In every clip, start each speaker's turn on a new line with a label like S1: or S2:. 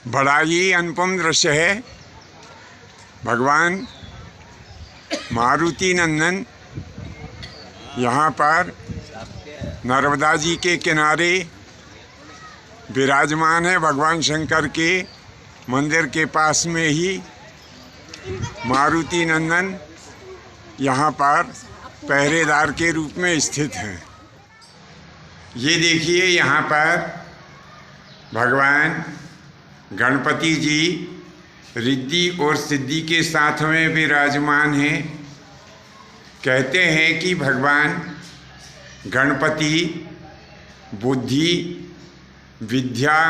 S1: बड़ा ही अनुपम दृश्य है। भगवान मारुति नंदन यहाँ पर नर्मदा जी के किनारे विराजमान है। भगवान शंकर के मंदिर के पास में ही मारुति नंदन यहाँ पर पहरेदार के रूप में स्थित हैं। ये देखिए, यहाँ पर भगवान गणपति जी रिद्धि और सिद्धि के साथ में विराजमान हैं। कहते हैं कि भगवान गणपति बुद्धि, विद्या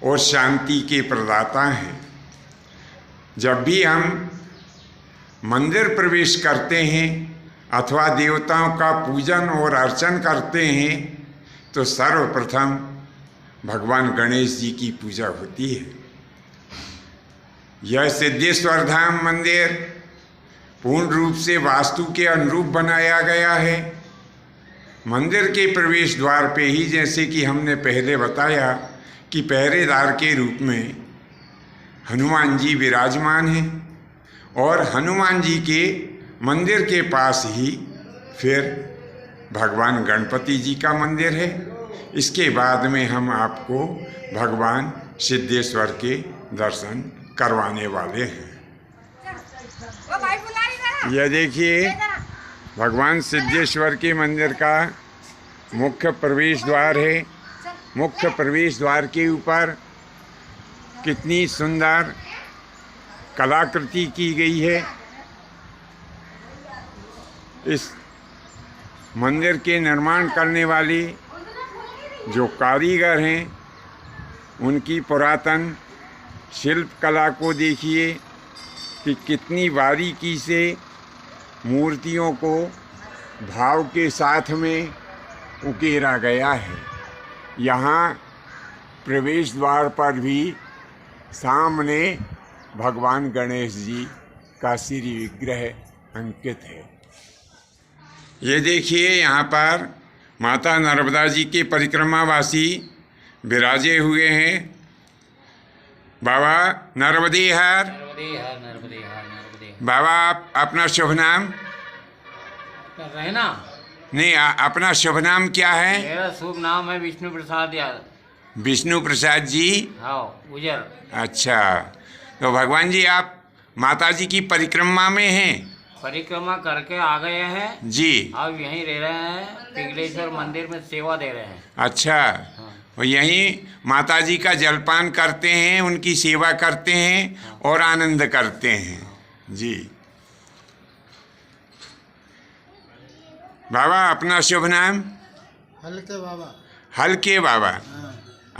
S1: और शांति के प्रदाता हैं। जब भी हम मंदिर प्रवेश करते हैं अथवा देवताओं का पूजन और अर्चन करते हैं तो सर्वप्रथम भगवान गणेश जी की पूजा होती है। यह सिद्धेश्वर धाम मंदिर पूर्ण रूप से वास्तु के अनुरूप बनाया गया है। मंदिर के प्रवेश द्वार पे ही, जैसे कि हमने पहले बताया, कि पहरेदार के रूप में हनुमान जी विराजमान हैं और हनुमान जी के मंदिर के पास ही फिर भगवान गणपति जी का मंदिर है। इसके बाद में हम आपको भगवान सिद्धेश्वर के दर्शन करवाने वाले हैं। यह देखिए, भगवान सिद्धेश्वर के मंदिर का मुख्य प्रवेश द्वार है। मुख्य प्रवेश द्वार के ऊपर कितनी सुंदर कलाकृति की गई है। इस मंदिर के निर्माण करने वाले जो कारीगर हैं, उनकी पुरातन शिल्प कला को देखिए कि कितनी बारीकी से मूर्तियों को भाव के साथ में उकेरा गया है। यहाँ प्रवेश द्वार पर भी सामने भगवान गणेश जी का श्री विग्रह अंकित है। ये देखिए, यहाँ पर माता नर्मदा जी के परिक्रमावासी विराजे हुए हैं। बाबा नर्मदे हर। बाबा, आप अपना शुभ नाम
S2: रहना
S1: नहीं, अपना शुभ नाम क्या है?
S2: मेरा शुभ नाम है विष्णु प्रसाद यादव।
S1: विष्णु प्रसाद जी।
S2: हाँ, गुजर।
S1: अच्छा, तो भगवान जी आप माता जी की परिक्रमा में हैं?
S2: परिक्रमा करके आ गए हैं
S1: जी।
S2: अब यहीं रह रहे हैं, पिघलेश्वर मंदिर में सेवा दे रहे हैं।
S1: अच्छा,
S2: हाँ।
S1: और यहीं माता जी का जलपान करते हैं, उनकी सेवा करते हैं और आनंद करते हैं। जी। बाबा, अपना शुभ नाम?
S3: हल्के बाबा।
S1: हल्के बाबा।
S3: हाँ।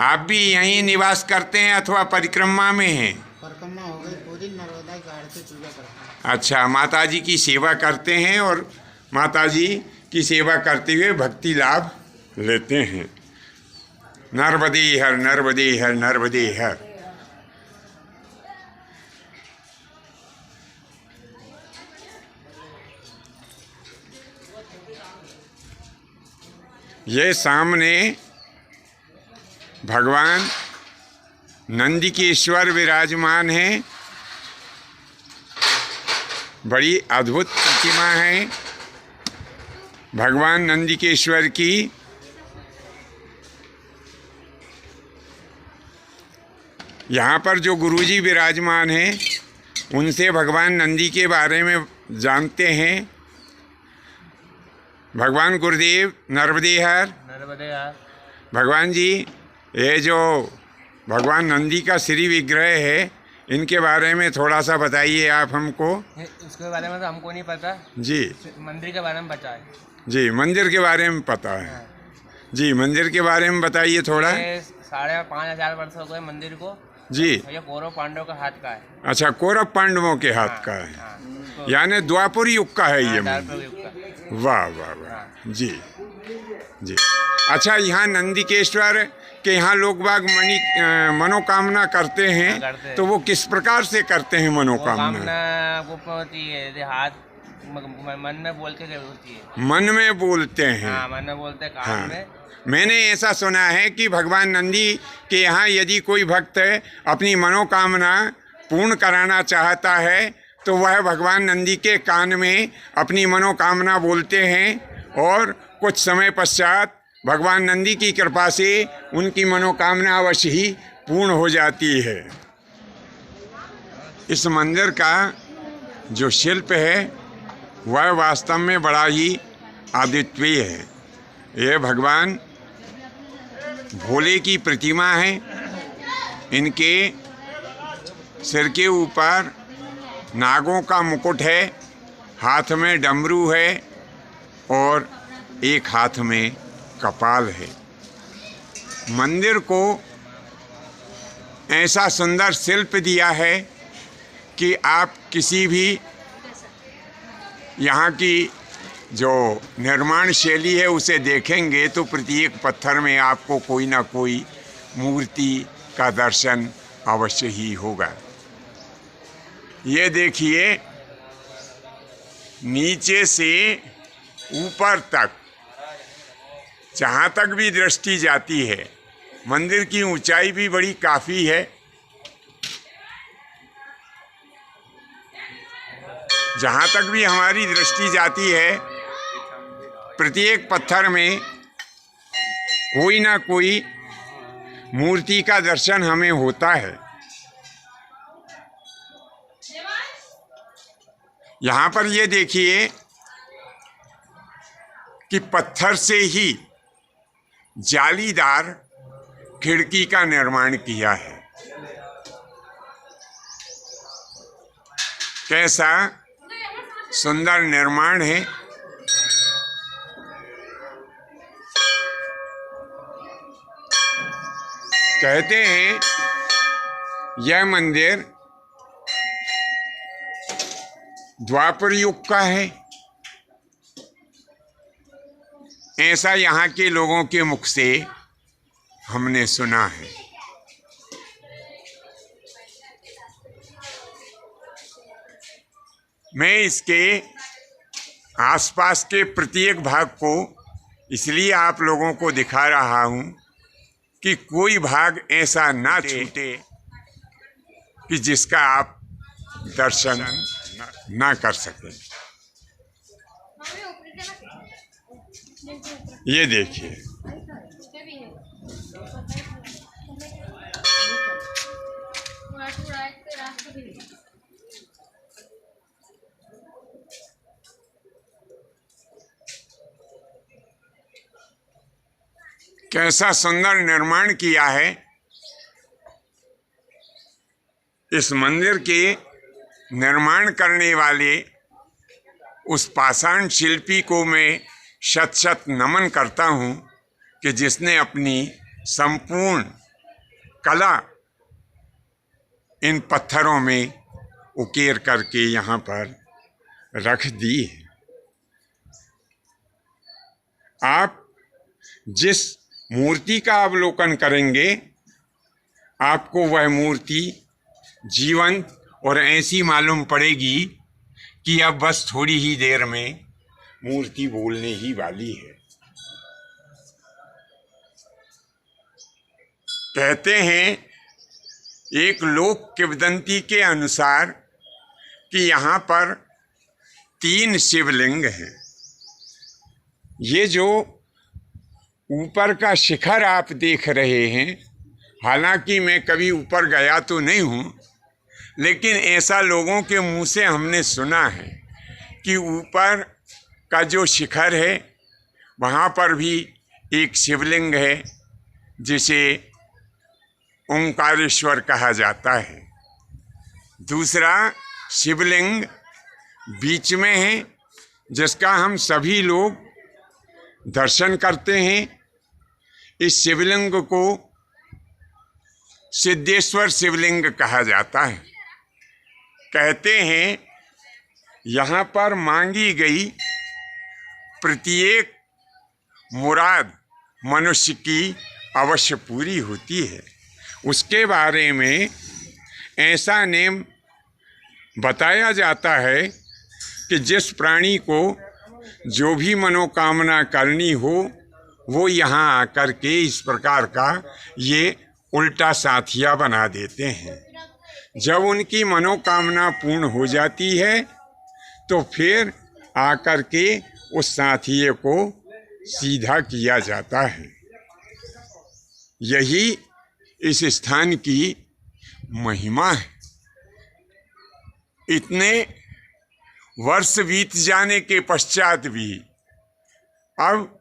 S1: आप भी यहीं निवास करते हैं अथवा परिक्रमा में हैं?
S3: परिक्रमा हो गई पूरी, नर्मदा की आरती पूजा करते हैं।
S1: अच्छा, माता जी की सेवा करते हैं और माता जी की सेवा करते हुए भक्ति लाभ लेते हैं। नर्मदे हर, नर्मदे हर, नर्मदे हर। ये सामने भगवान नंदिकेश्वर विराजमान हैं। बड़ी अद्भुत प्रतिमा है भगवान नंदिकेश्वर की। यहाँ पर जो गुरुजी विराजमान हैं, उनसे भगवान नंदी के बारे में जानते हैं। भगवान गुरुदेव नर्मदे हर। भगवान जी, ये जो भगवान नंदी का श्री विग्रह है, इनके बारे में थोड़ा सा बताइए आप हमको।
S2: इसके बारे में तो हमको नहीं पता
S1: जी।
S2: मंदिर के बारे में पता है।
S1: जी, मंदिर के बारे में पता है। जी, मंदिर के बारे में बताइए थोड़ा।
S2: 5,500 वर्ष हो गए मंदिर को।
S1: जी।
S2: ये कौरव पांडव का हाथ का है।
S1: अच्छा, कौरव पांडवों के हाथ का है। यानी द्वापर युग का है ये मंदिर। वाह वाह वाह। जी जी। अच्छा, यहाँ नंदिकेश्वर के यहाँ लोग बाग मनोकामना करते हैं, तो वो किस प्रकार से करते हैं मनोकामना?
S2: गुप्त होती है, हाथ मन में बोल के होती है।
S1: मन में बोलते हैं।
S2: हाँ, मन में बोलते हैं, कान
S1: हाँ,
S2: में।
S1: मैंने ऐसा सुना है कि भगवान नंदी के यहाँ यदि कोई भक्त अपनी मनोकामना पूर्ण कराना चाहता है तो वह भगवान नंदी के कान में अपनी मनोकामना बोलते हैं और कुछ समय पश्चात भगवान नंदी की कृपा से उनकी मनोकामना अवश्य ही पूर्ण हो जाती है। इस मंदिर का जो शिल्प है वह वास्तव में बड़ा ही अद्वितीय है। यह भगवान भोले की प्रतिमा है। इनके सिर के ऊपर नागों का मुकुट है, हाथ में डमरू है और एक हाथ में कपाल है। मंदिर को ऐसा सुंदर शिल्प दिया है कि आप किसी भी यहाँ की जो निर्माण शैली है उसे देखेंगे तो प्रत्येक पत्थर में आपको कोई ना कोई मूर्ति का दर्शन अवश्य ही होगा। ये देखिए, नीचे से ऊपर तक जहाँ तक भी दृष्टि जाती है, मंदिर की ऊंचाई भी बड़ी काफ़ी है। जहाँ तक भी हमारी दृष्टि जाती है, प्रत्येक पत्थर में कोई ना कोई मूर्ति का दर्शन हमें होता है। यहाँ पर ये देखिए कि पत्थर से ही जालीदार खिड़की का निर्माण किया है। कैसा सुंदर निर्माण है। कहते हैं यह मंदिर द्वापर युग का है। ऐसा यहाँ के लोगों के मुख से हमने सुना है। मैं इसके आसपास के प्रत्येक भाग को इसलिए आप लोगों को दिखा रहा हूँ कि कोई भाग ऐसा ना छूटे कि जिसका आप दर्शन ना कर सकें। ये देखिए, कैसा सुंदर निर्माण किया है। इस मंदिर के निर्माण करने वाले उस पाषाण शिल्पी को मैं शत शत नमन करता हूँ कि जिसने अपनी संपूर्ण कला इन पत्थरों में उकेर करके यहाँ पर रख दी है। आप जिस मूर्ति का अवलोकन करेंगे आपको वह मूर्ति जीवंत और ऐसी मालूम पड़ेगी कि अब बस थोड़ी ही देर में मूर्ति बोलने ही वाली है। कहते हैं एक लोक किंवदंती के अनुसार कि यहाँ पर 3 शिवलिंग हैं। ये जो ऊपर का शिखर आप देख रहे हैं, हालांकि मैं कभी ऊपर गया तो नहीं हूँ, लेकिन ऐसा लोगों के मुंह से हमने सुना है कि ऊपर का जो शिखर है वहाँ पर भी एक शिवलिंग है जिसे ओंकारेश्वर कहा जाता है। दूसरा शिवलिंग बीच में है जिसका हम सभी लोग दर्शन करते हैं। इस शिवलिंग को सिद्धेश्वर शिवलिंग कहा जाता है। कहते हैं यहाँ पर मांगी गई प्रत्येक मुराद मनुष्य की अवश्य पूरी होती है। उसके बारे में ऐसा नेम बताया जाता है कि जिस प्राणी को जो भी मनोकामना करनी हो वो यहाँ आकर के इस प्रकार का ये उल्टा साथिया बना देते हैं। जब उनकी मनोकामना पूर्ण हो जाती है तो फिर आकर के उस साथिये को सीधा किया जाता है। यही इस स्थान की महिमा है। इतने वर्ष बीत जाने के पश्चात भी अब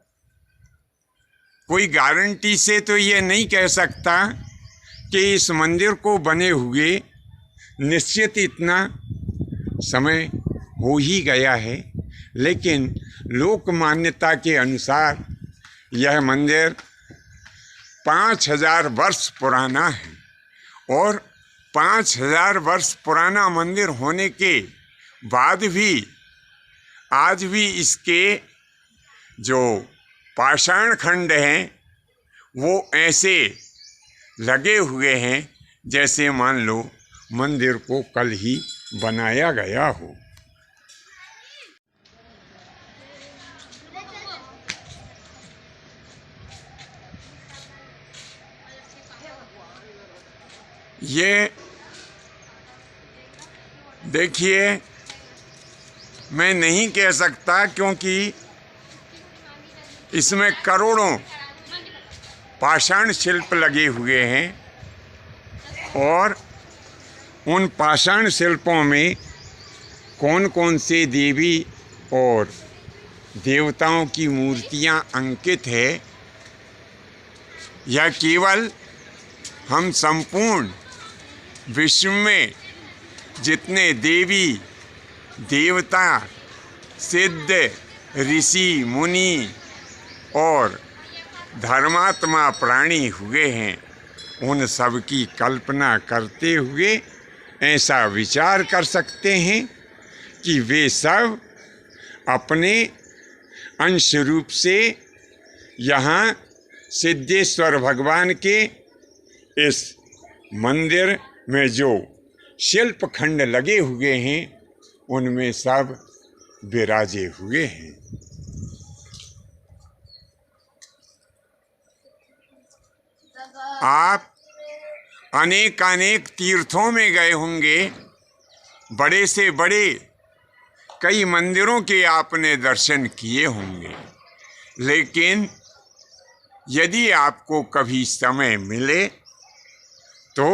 S1: कोई गारंटी से तो ये नहीं कह सकता कि इस मंदिर को बने हुए निश्चित इतना समय हो ही गया है, लेकिन लोक मान्यता के अनुसार यह मंदिर 5000 वर्ष पुराना है और 5000 वर्ष पुराना मंदिर होने के बाद भी आज भी इसके जो पाषाण खंड हैं वो ऐसे लगे हुए हैं जैसे मान लो मंदिर को कल ही बनाया गया हो। ये देखिए, मैं नहीं कह सकता क्योंकि इसमें करोड़ों पाषाण शिल्प लगे हुए हैं और उन पाषाण शिल्पों में कौन कौन से देवी और देवताओं की मूर्तियां अंकित है, यह केवल हम संपूर्ण विश्व में जितने देवी देवता सिद्ध ऋषि मुनि और धर्मात्मा प्राणी हुए हैं उन सब की कल्पना करते हुए ऐसा विचार कर सकते हैं कि वे सब अपने अंश रूप से यहाँ सिद्धेश्वर भगवान के इस मंदिर में जो शिल्प खंड लगे हुए हैं उनमें सब विराजे हुए हैं। आप अनेक तीर्थों में गए होंगे, बड़े से बड़े कई मंदिरों के आपने दर्शन किए होंगे, लेकिन यदि आपको कभी समय मिले तो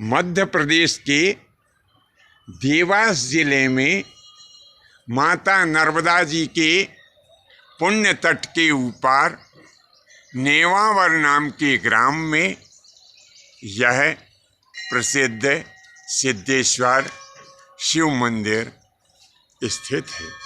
S1: मध्य प्रदेश के देवास जिले में माता नर्मदा जी के पुण्य तट के ऊपर नेवावर नाम के ग्राम में यह प्रसिद्ध सिद्धेश्वर शिव मंदिर स्थित है।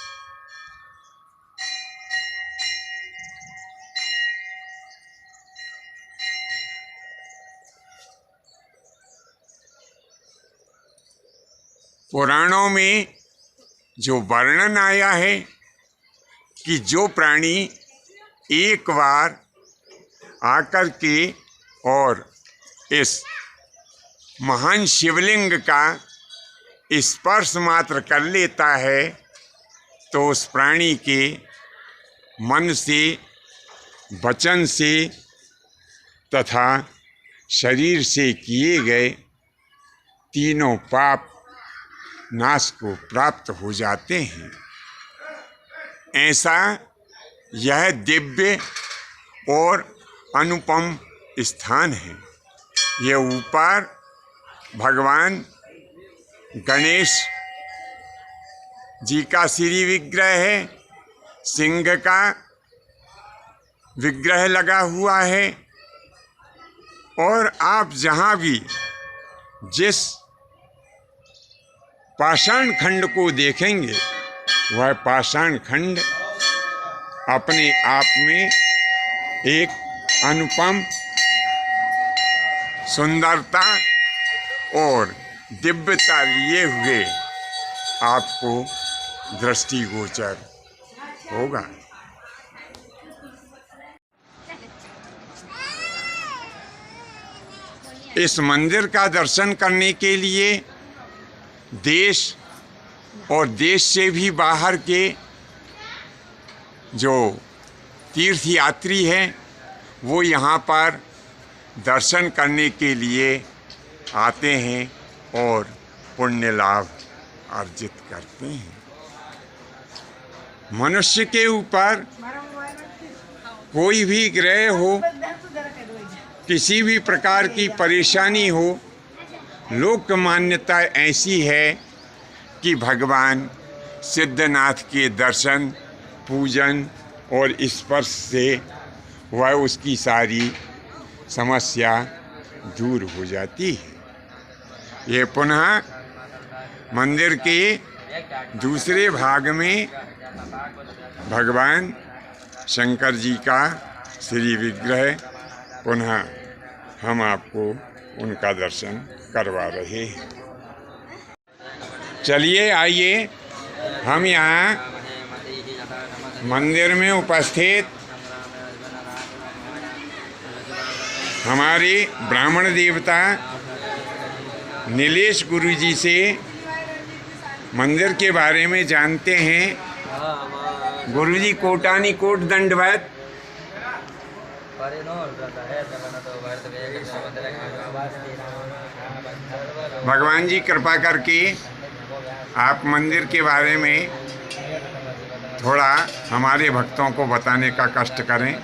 S1: पुराणों में जो वर्णन आया है कि जो प्राणी एक बार आकर के और इस महान शिवलिंग का स्पर्श मात्र कर लेता है तो उस प्राणी के मन से, वचन से तथा शरीर से किए गए तीनों पाप नाश को प्राप्त हो जाते हैं। ऐसा यह दिव्य और अनुपम स्थान है। यह ऊपर भगवान गणेश जी का श्री विग्रह है, सिंह का विग्रह लगा हुआ है और आप जहाँ भी जिस पाषाण खंड को देखेंगे वह पाषाण खंड अपने आप में एक अनुपम सुंदरता और दिव्यता लिए हुए आपको दृष्टिगोचर होगा। इस मंदिर का दर्शन करने के लिए देश और देश से भी बाहर के जो तीर्थ यात्री हैं वो यहाँ पर दर्शन करने के लिए आते हैं और पुण्य लाभ अर्जित करते हैं। मनुष्य के ऊपर कोई भी ग्रह हो, किसी भी प्रकार की परेशानी हो, लोक मान्यता ऐसी है कि भगवान सिद्धनाथ के दर्शन, पूजन और स्पर्श से वह उसकी सारी समस्या दूर हो जाती है। ये पुनः मंदिर के दूसरे भाग में भगवान शंकर जी का श्री विग्रह, पुनः हम आपको उनका दर्शन करवा रहे हैं। चलिए आइए हम यहाँ मंदिर में उपस्थित हमारे ब्राह्मण देवता नीलेश गुरु जी से मंदिर के बारे में जानते हैं। गुरु जी कोटानी कोट दंडवत। भगवान जी कृपा करके आप मंदिर के बारे में थोड़ा हमारे भक्तों को बताने का कष्ट करें।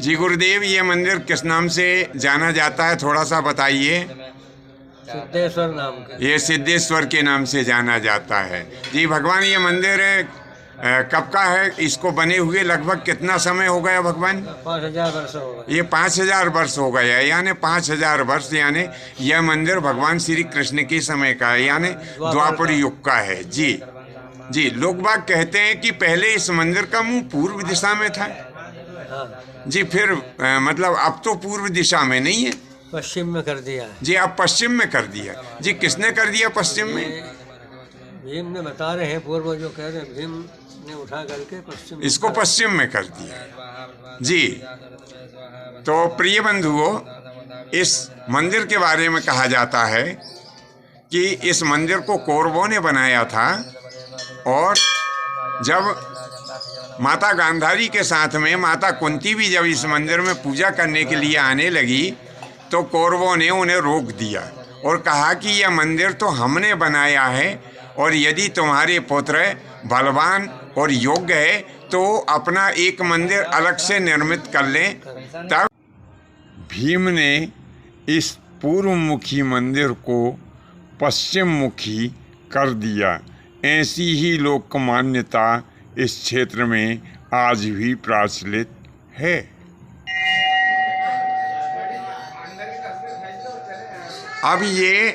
S1: जी गुरुदेव, ये मंदिर किस नाम से जाना जाता है, थोड़ा सा बताइए।
S4: सिद्धेश्वर नाम का।
S1: ये सिद्धेश्वर के नाम से जाना जाता है। जी भगवान, ये मंदिर कब का है? इसको बने हुए लगभग कितना समय हो गया भगवान?
S4: 5000 वर्ष हो गए।
S1: ये 5000 वर्ष हो गया, यानी 5000 वर्ष, यानी यह मंदिर भगवान श्री कृष्ण के समय का है, यानी द्वापर युग का है। जी जी, लोग बाग कहते हैं कि पहले इस मंदिर का मुंह पूर्व दिशा में था।
S4: हाँ।
S1: जी, फिर मतलब अब तो पूर्व दिशा में नहीं है,
S4: पश्चिम में कर दिया है।
S1: जी अब पश्चिम में कर दिया। जी, किसने कर दिया पश्चिम में?
S4: भीम ने बता रहे हैं, पूर्व जो कह रहे हैं, भीम ने उठा करके पश्चिम,
S1: इसको पश्चिम में कर दिया। जी, तो प्रिय बंधुओं, इस मंदिर के बारे में कहा जाता है कि इस मंदिर को कौरवों ने बनाया था, और जब माता गांधारी के साथ में माता कुंती भी जब इस मंदिर में पूजा करने के लिए आने लगी तो कौरवों ने उन्हें रोक दिया और कहा कि यह मंदिर तो हमने बनाया है, और यदि तुम्हारे पुत्र बलवान और योग्य है तो अपना एक मंदिर अलग से निर्मित कर लें। तब भीम ने इस पूर्वमुखी मंदिर को पश्चिम मुखी कर दिया। ऐसी ही लोक मान्यता इस क्षेत्र में आज भी प्रचलित है। अब ये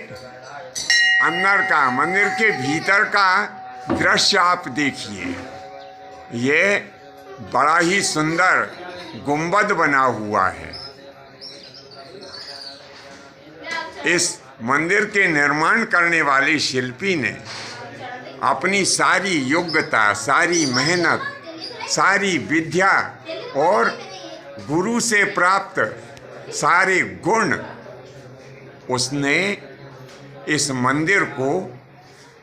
S1: अंदर का, मंदिर के भीतर का दृश्य आप देखिए। ये बड़ा ही सुंदर गुंबद बना हुआ है। इस मंदिर के निर्माण करने वाले शिल्पी ने अपनी सारी योग्यता, सारी मेहनत, सारी विद्या और गुरु से प्राप्त सारे गुण उसने इस मंदिर को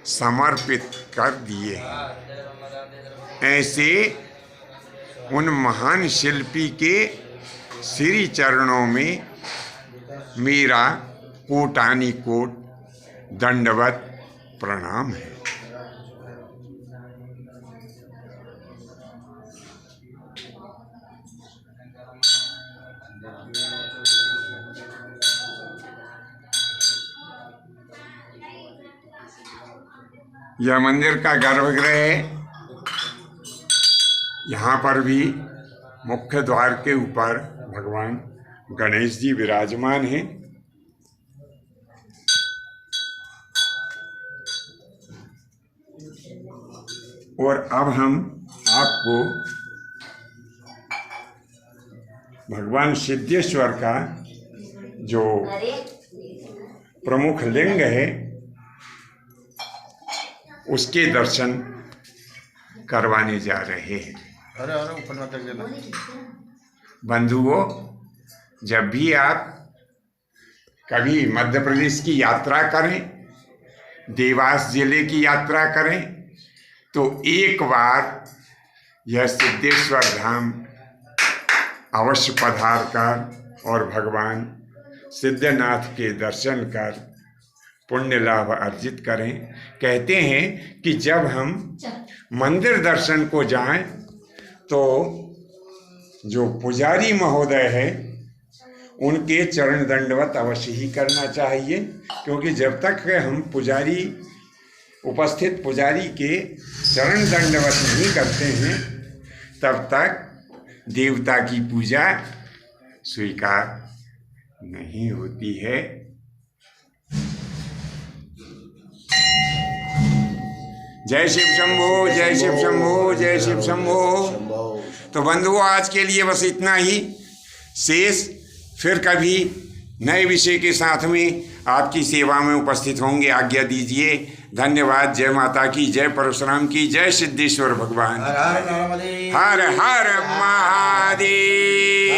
S1: समर्पित कर दिए हैं। ऐसे उन महान शिल्पी के श्री चरणों में मेरा कोटानी कोट दंडवत प्रणाम है। यह मंदिर का गर्भगृह है। यहाँ पर भी मुख्य द्वार के ऊपर भगवान गणेश जी विराजमान हैं। और अब हम आपको भगवान सिद्धेश्वर का जो प्रमुख लिंग है उसके दर्शन करवाने जा रहे हैं। बंधुओं, जब भी आप कभी मध्य प्रदेश की यात्रा करें, देवास जिले की यात्रा करें, तो एक बार यह सिद्धेश्वर धाम अवश्य पधार कर और भगवान सिद्धनाथ के दर्शन कर पुण्य लाभ अर्जित करें। कहते हैं कि जब हम मंदिर दर्शन को जाएं तो जो पुजारी महोदय है उनके चरण दंडवत अवश्य ही करना चाहिए, क्योंकि जब तक हम उपस्थित पुजारी के चरण दंडवत नहीं करते हैं तब तक देवता की पूजा स्वीकार नहीं होती है। जय शिव शंभो, जय शिव शंभो, जय शिव शंभो। तो बंधुओं, आज के लिए बस इतना ही। शेष फिर कभी नए विषय के साथ में आपकी सेवा में उपस्थित होंगे। आज्ञा दीजिए। धन्यवाद। जय माता की, जय परशुराम की, जय सिद्धेश्वर भगवान।
S5: हर हर नर्मदे,
S1: हर हर महादेव।